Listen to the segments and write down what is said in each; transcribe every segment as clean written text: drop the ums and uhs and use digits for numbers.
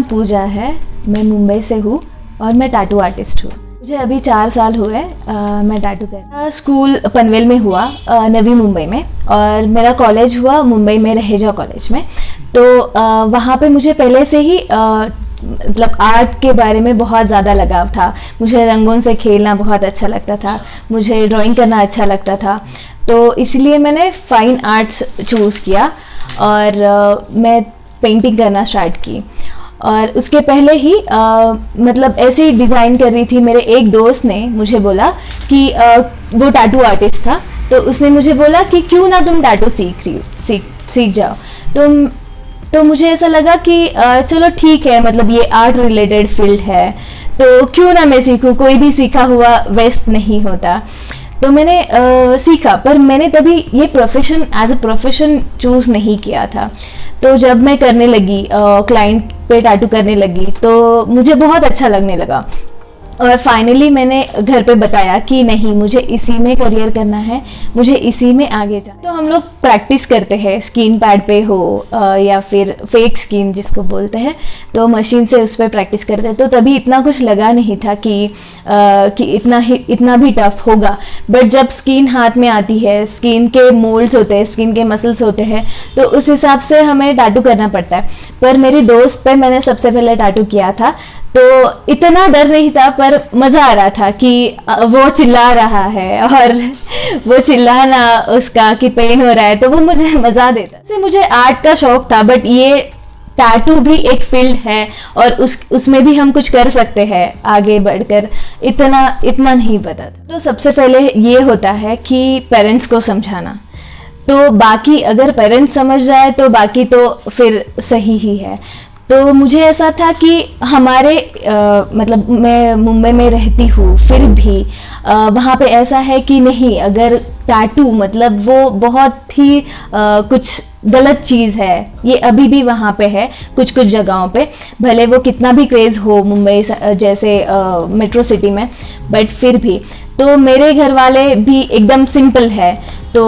पूजा है, मैं मुंबई से हूँ और मैं टैटू आर्टिस्ट हूँ। मुझे अभी 4 साल हुए मैं टैटू कर। स्कूल पनवेल में हुआ, नवी मुंबई में, और मेरा कॉलेज हुआ मुंबई में रहेजा कॉलेज में। तो वहाँ पे मुझे पहले से ही मतलब आर्ट के बारे में बहुत ज़्यादा लगाव था। मुझे रंगों से खेलना बहुत अच्छा लगता था, मुझे ड्राइंग करना अच्छा लगता था। तो इसलिए मैंने फाइन आर्ट्स चूज़ किया और मैं पेंटिंग करना स्टार्ट की। और उसके पहले ही मतलब ऐसे ही डिज़ाइन कर रही थी। मेरे एक दोस्त ने मुझे बोला कि वो टैटू आर्टिस्ट था, तो उसने मुझे बोला कि क्यों ना तुम टैटू सीख जाओ। तो मुझे ऐसा लगा कि चलो ठीक है, मतलब ये आर्ट रिलेटेड फील्ड है तो क्यों ना मैं सीखूं, कोई भी सीखा हुआ वेस्ट नहीं होता। तो मैंने सीखा, पर मैंने तभी ये profession as a profession choose नहीं किया था। तो जब मैं करने लगी, क्लाइंट पे टैटू करने लगी, तो मुझे बहुत अच्छा लगने लगा। और फाइनली मैंने घर पे बताया कि नहीं, मुझे इसी में करियर करना है, मुझे इसी में आगे जाना। तो हम लोग प्रैक्टिस करते हैं, स्किन पैड पे हो या फिर फेक स्किन जिसको बोलते हैं, तो मशीन से उस पर प्रैक्टिस करते हैं। तो तभी इतना कुछ लगा नहीं था कि इतना भी टफ होगा। बट जब स्किन हाथ में आती है, स्किन के मोल्ड्स होते हैं, स्किन के मसल्स होते हैं, तो उस हिसाब से हमें टैटू करना पड़ता है। पर मेरी दोस्त पे मैंने सबसे पहले टैटू किया था, तो इतना डर नहीं था, पर मज़ा आ रहा था कि वो चिल्ला रहा है और वो चिल्लाना उसका कि पेन हो रहा है, तो वो मुझे मज़ा देता। से मुझे आर्ट का शौक था, बट ये टैटू भी एक फील्ड है और उसमें भी हम कुछ कर सकते हैं आगे बढ़कर, इतना नहीं पता था। तो सबसे पहले ये होता है कि पेरेंट्स को समझाना। तो बाकी अगर पेरेंट्स समझ जाए तो बाकी तो फिर सही ही है। तो मुझे ऐसा था कि हमारे मतलब मैं मुंबई में रहती हूँ, फिर भी वहाँ पे ऐसा है कि नहीं, अगर टैटू मतलब वो बहुत ही कुछ गलत चीज़ है। ये अभी भी वहाँ पे है कुछ जगहों पे, भले वो कितना भी क्रेज़ हो मुंबई जैसे मेट्रो सिटी में, बट फिर भी। तो मेरे घर वाले भी एकदम सिंपल है, तो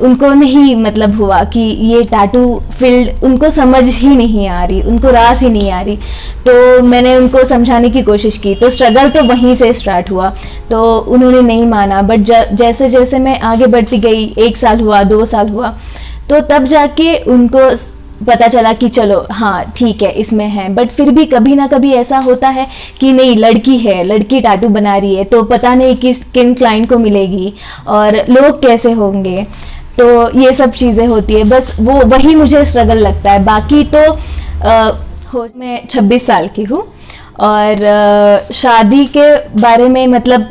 उनको नहीं मतलब हुआ कि ये टैटू फील्ड उनको समझ ही नहीं आ रही, उनको रास ही नहीं आ रही। तो मैंने उनको समझाने की कोशिश की, तो स्ट्रगल तो वहीं से स्टार्ट हुआ। तो उन्होंने नहीं माना, बट जैसे जैसे मैं आगे बढ़ती गई, 1 साल हुआ, 2 साल हुआ, तो तब जाके उनको पता चला कि चलो हाँ ठीक है, इसमें है। बट फिर भी कभी ना कभी ऐसा होता है कि नहीं, लड़की है, लड़की टैटू बना रही है, तो पता नहीं किन क्लाइंट को मिलेगी और लोग कैसे होंगे। तो ये सब चीज़ें होती है, बस वही मुझे स्ट्रगल लगता है। बाकी तो मैं 26 साल की हूँ और शादी के बारे में मतलब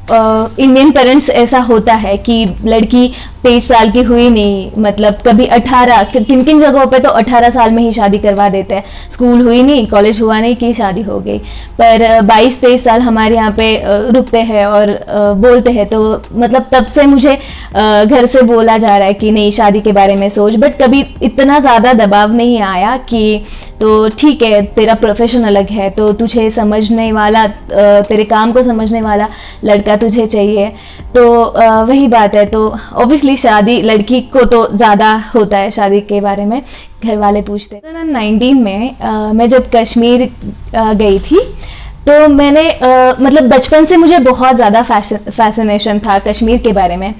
इंडियन पेरेंट्स ऐसा होता है कि लड़की 23 साल की हुई नहीं, मतलब कभी 18, किन जगहों पे तो 18 साल में ही शादी करवा देते हैं। स्कूल हुई नहीं, कॉलेज हुआ नहीं कि शादी हो गई। पर 22-23 साल हमारे यहाँ पे रुकते हैं और बोलते हैं। तो मतलब तब से मुझे घर से बोला जा रहा है कि नहीं, शादी के बारे में सोच। बट कभी इतना ज़्यादा दबाव नहीं आया कि तो ठीक है, तेरा प्रोफेशन अलग है, तो तुझे समझने वाला, तेरे काम को समझने वाला लड़का तुझे चाहिए। तो वही बात है। तो ऑब्वियसली शादी लड़की को तो ज़्यादा होता है, शादी के बारे में घर वाले पूछते हैं। 2019 में मैं जब कश्मीर गई थी, तो मैंने मतलब बचपन से मुझे बहुत ज़्यादा फैसिनेशन था कश्मीर के बारे में।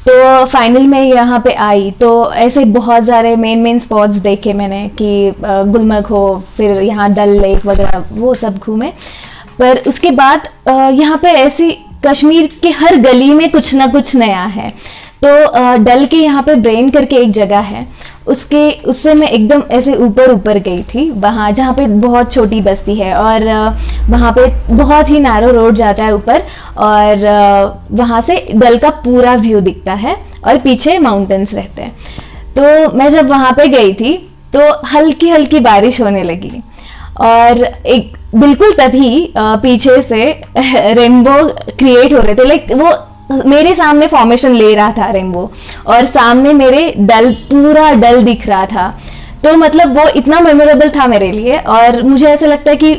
तो फाइनल में यहाँ पे आई, तो ऐसे बहुत सारे मेन स्पॉट्स देखे मैंने कि गुलमर्ग हो, फिर यहाँ डल लेक वगैरह, वो सब घूमे। पर उसके बाद यहाँ पे ऐसी कश्मीर के हर गली में कुछ ना कुछ नया है। तो डल के यहाँ पे ब्रेन करके एक जगह है, उससे मैं एकदम ऐसे ऊपर गई थी, वहाँ जहाँ पे बहुत छोटी बस्ती है और वहाँ पे बहुत ही नैरो रोड जाता है ऊपर, और वहाँ से डल का पूरा व्यू दिखता है और पीछे माउंटेन्स रहते हैं। तो मैं जब वहाँ पे गई थी तो हल्की हल्की बारिश होने लगी और एक बिल्कुल तभी पीछे से रेनबो क्रिएट हो रहे थे। लाइक वो मेरे सामने फॉर्मेशन ले रहा था रेनबो, और सामने मेरे पूरा डल दिख रहा था। तो मतलब वो इतना मेमोरेबल था मेरे लिए, और मुझे ऐसा लगता है कि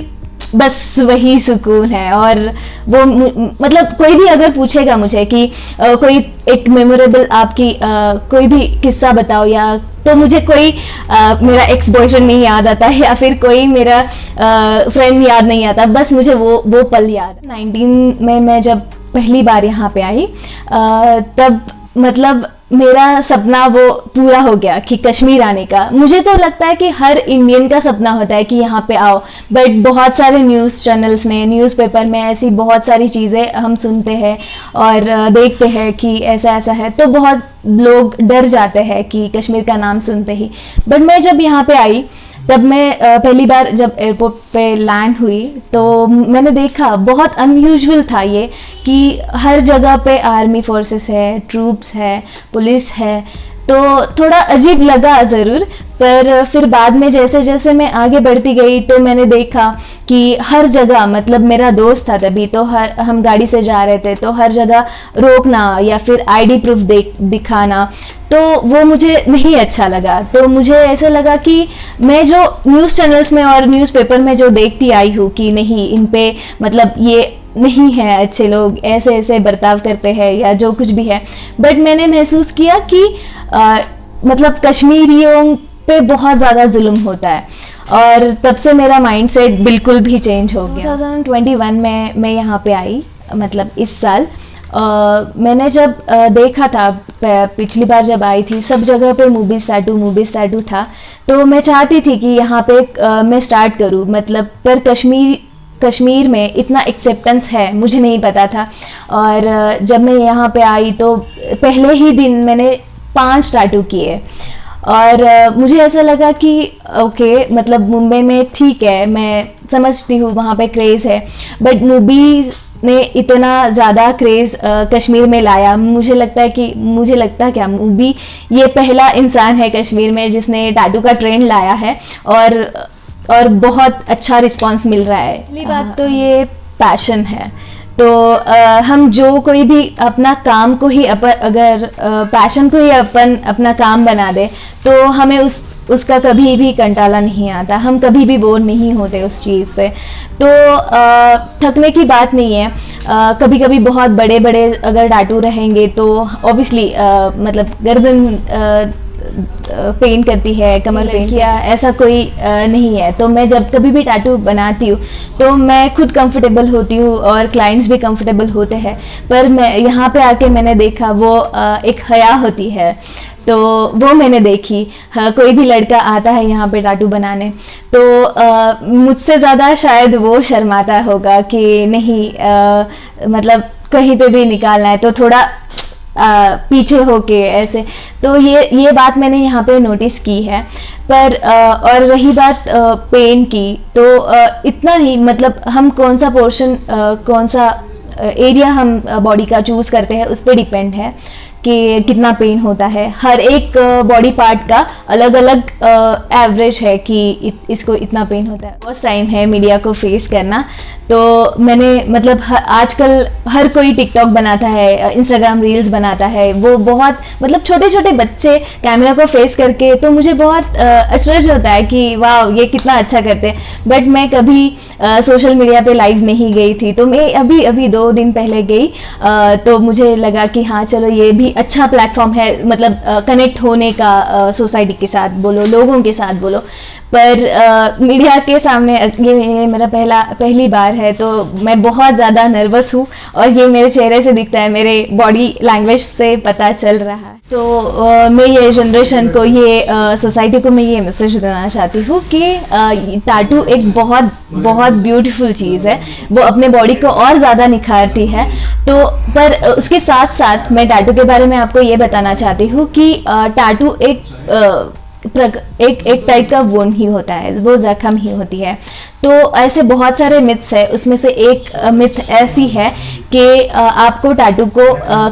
बस वही सुकून है। और मतलब कोई भी अगर पूछेगा मुझे कि कोई एक मेमोरेबल आपकी कोई भी किस्सा बताओ, या तो मुझे कोई मेरा एक्स बॉयफ्रेंड नहीं याद आता या फिर कोई मेरा फ्रेंड याद नहीं आता, बस मुझे वो पल याद। 19 में मैं जब पहली बार यहाँ पे आई तब मतलब मेरा सपना वो पूरा हो गया कि कश्मीर आने का। मुझे तो लगता है कि हर इंडियन का सपना होता है कि यहाँ पे आओ, बट बहुत सारे न्यूज़ चैनल्स ने, न्यूज़पेपर में ऐसी बहुत सारी चीज़ें हम सुनते हैं और देखते हैं कि ऐसा ऐसा है, तो बहुत लोग डर जाते हैं कि कश्मीर का नाम सुनते ही। बट मैं जब यहाँ पे आई तब मैं पहली बार जब एयरपोर्ट पे लैंड हुई तो मैंने देखा बहुत अनयूजुअल था ये कि हर जगह पे आर्मी फोर्सेस है, ट्रूप्स है, पुलिस है, तो थोड़ा अजीब लगा ज़रूर। पर फिर बाद में जैसे जैसे मैं आगे बढ़ती गई तो मैंने देखा कि हर जगह, मतलब मेरा दोस्त था तभी, तो हम गाड़ी से जा रहे थे तो हर जगह रोकना या फिर आईडी प्रूफ दिखाना, तो वो मुझे नहीं अच्छा लगा। तो मुझे ऐसा लगा कि मैं जो न्यूज़ चैनल्स में और न्यूज़पेपर में जो देखती आई हूँ कि नहीं, इन पे मतलब ये नहीं है अच्छे लोग, ऐसे ऐसे बर्ताव करते हैं या जो कुछ भी है, बट मैंने महसूस किया कि मतलब कश्मीरियों पे बहुत ज़्यादा जुल्म होता है, और तब से मेरा माइंडसेट बिल्कुल भी चेंज हो गया। 2021 में मैं यहाँ पे आई, मतलब इस साल मैंने जब देखा था, पिछली बार जब आई थी सब जगह पे मूवीज टैटू था, तो मैं चाहती थी कि यहाँ पे मैं स्टार्ट करूँ, मतलब पर कश्मीर में इतना एक्सेप्टेंस है मुझे नहीं पता था। और जब मैं यहाँ पे आई तो पहले ही दिन मैंने 5 टैटू किए, और मुझे ऐसा लगा कि ओके, मतलब मुंबई में ठीक है, मैं समझती हूँ वहाँ पे क्रेज़ है, बट मूवीज़ ने इतना ज़्यादा क्रेज़ कश्मीर में लाया। मुझे लगता क्या मूवी ये पहला इंसान है कश्मीर में जिसने टैटू का ट्रेंड लाया है, और बहुत अच्छा रिस्पांस मिल रहा है। पहली बात तो ये पैशन है, तो हम जो कोई भी अपना काम को ही अगर पैशन को ही अपना काम बना दे तो हमें उसका कभी भी कंटाला नहीं आता, हम कभी भी बोर नहीं होते उस चीज़ से। तो थकने की बात नहीं है। कभी कभी बहुत बड़े बड़े अगर टैटू रहेंगे तो ऑब्वियसली मतलब गर्दन पेन करती है, कमर पेन किया, ऐसा कोई नहीं है। तो मैं जब कभी भी टैटू बनाती हूँ तो मैं खुद कंफर्टेबल होती हूँ और क्लाइंट्स भी कंफर्टेबल होते हैं, पर मैं यहाँ पे आके मैंने देखा वो एक हया होती है, तो वो मैंने देखी। हाँ, कोई भी लड़का आता है यहाँ पे टैटू बनाने तो मुझसे ज़्यादा शायद वो शर्माता होगा कि नहीं, मतलब कहीं पे भी निकालना है तो थोड़ा पीछे होके ऐसे, तो ये बात मैंने यहाँ पे नोटिस की है। पर और रही बात पेन की, तो इतना नहीं, मतलब हम कौन सा पोर्शन, कौन सा एरिया हम बॉडी का चूज़ करते हैं उस पर डिपेंड है कि कितना पेन होता है। हर एक बॉडी पार्ट का अलग अलग एवरेज है कि इसको इतना पेन होता है। फर्स्ट टाइम है मीडिया को फेस करना, तो मैंने मतलब आजकल हर कोई टिकटॉक बनाता है, इंस्टाग्राम रील्स बनाता है, वो बहुत मतलब छोटे छोटे बच्चे कैमरा को फेस करके, तो मुझे बहुत अचरज होता है कि वाह ये कितना अच्छा करते हैं। बट मैं कभी सोशल मीडिया पे लाइव नहीं गई थी, तो मैं अभी 2 दिन पहले गई, तो मुझे लगा कि हाँ चलो ये भी अच्छा प्लेटफॉर्म है, मतलब कनेक्ट होने का सोसाइटी के साथ बोलो, लोगों के साथ बोलो। पर मीडिया के सामने ये मेरा पहली बार है, तो मैं बहुत ज़्यादा नर्वस हूँ, और ये मेरे चेहरे से दिखता है, मेरे बॉडी लैंग्वेज से पता चल रहा है। तो मैं ये जनरेशन को, ये सोसाइटी को मैं ये मैसेज देना चाहती हूँ कि टैटू एक बहुत बहुत ब्यूटीफुल चीज़ है, वो अपने बॉडी को और ज़्यादा निखारती है। तो पर उसके साथ साथ मैं टैटू के बारे में आपको ये बताना चाहती हूँ कि टैटू एक टाइप का वुंड ही होता है, वो जख्म ही होती है। तो ऐसे बहुत सारे मिथ्स है, उसमें से एक मिथ ऐसी है कि आपको टैटू को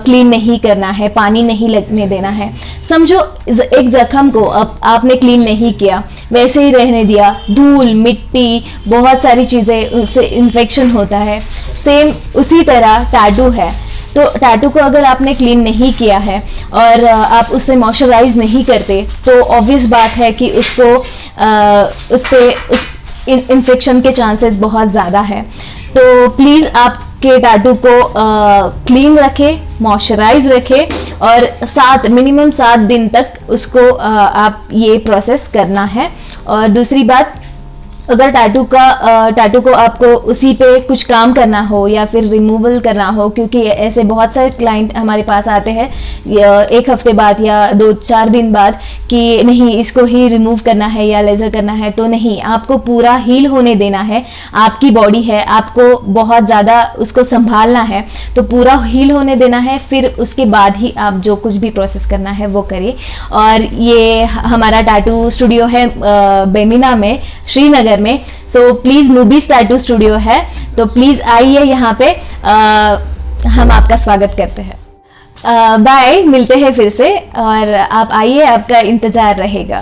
क्लीन नहीं करना है, पानी नहीं लगने देना है। समझो एक जख्म को आपने क्लीन नहीं किया, वैसे ही रहने दिया, धूल मिट्टी बहुत सारी चीज़ें, उससे इन्फेक्शन होता है। सेम उसी तरह टैटू है, तो टैटू को अगर आपने क्लीन नहीं किया है और आप उसे मॉइस्चराइज नहीं करते, तो ऑब्वियस बात है कि उस इन्फेक्शन के चांसेस बहुत ज़्यादा है। तो प्लीज़ आप आपके टैटू को क्लीन रखे, मॉइस्चराइज रखे और मिनिमम 7 दिन तक उसको आप ये प्रोसेस करना है। और दूसरी बात, अगर टैटू को आपको उसी पे कुछ काम करना हो या फिर रिमूवल करना हो, क्योंकि ऐसे बहुत सारे क्लाइंट हमारे पास आते हैं 1 हफ्ते बाद या 2-4 दिन बाद कि नहीं इसको ही रिमूव करना है या लेज़र करना है, तो नहीं, आपको पूरा हील होने देना है। आपकी बॉडी है, आपको बहुत ज़्यादा उसको संभालना है, तो पूरा हील होने देना है, फिर उसके बाद ही आप जो कुछ भी प्रोसेस करना है वो करिए। और ये हमारा टैटू स्टूडियो है बेमिना में, श्रीनगर में। सो प्लीज नूबीज टैटू स्टूडियो है, तो प्लीज आइए यहाँ पे, हम आपका स्वागत करते हैं। बाय, मिलते हैं फिर से, और आप आइए, आपका इंतजार रहेगा।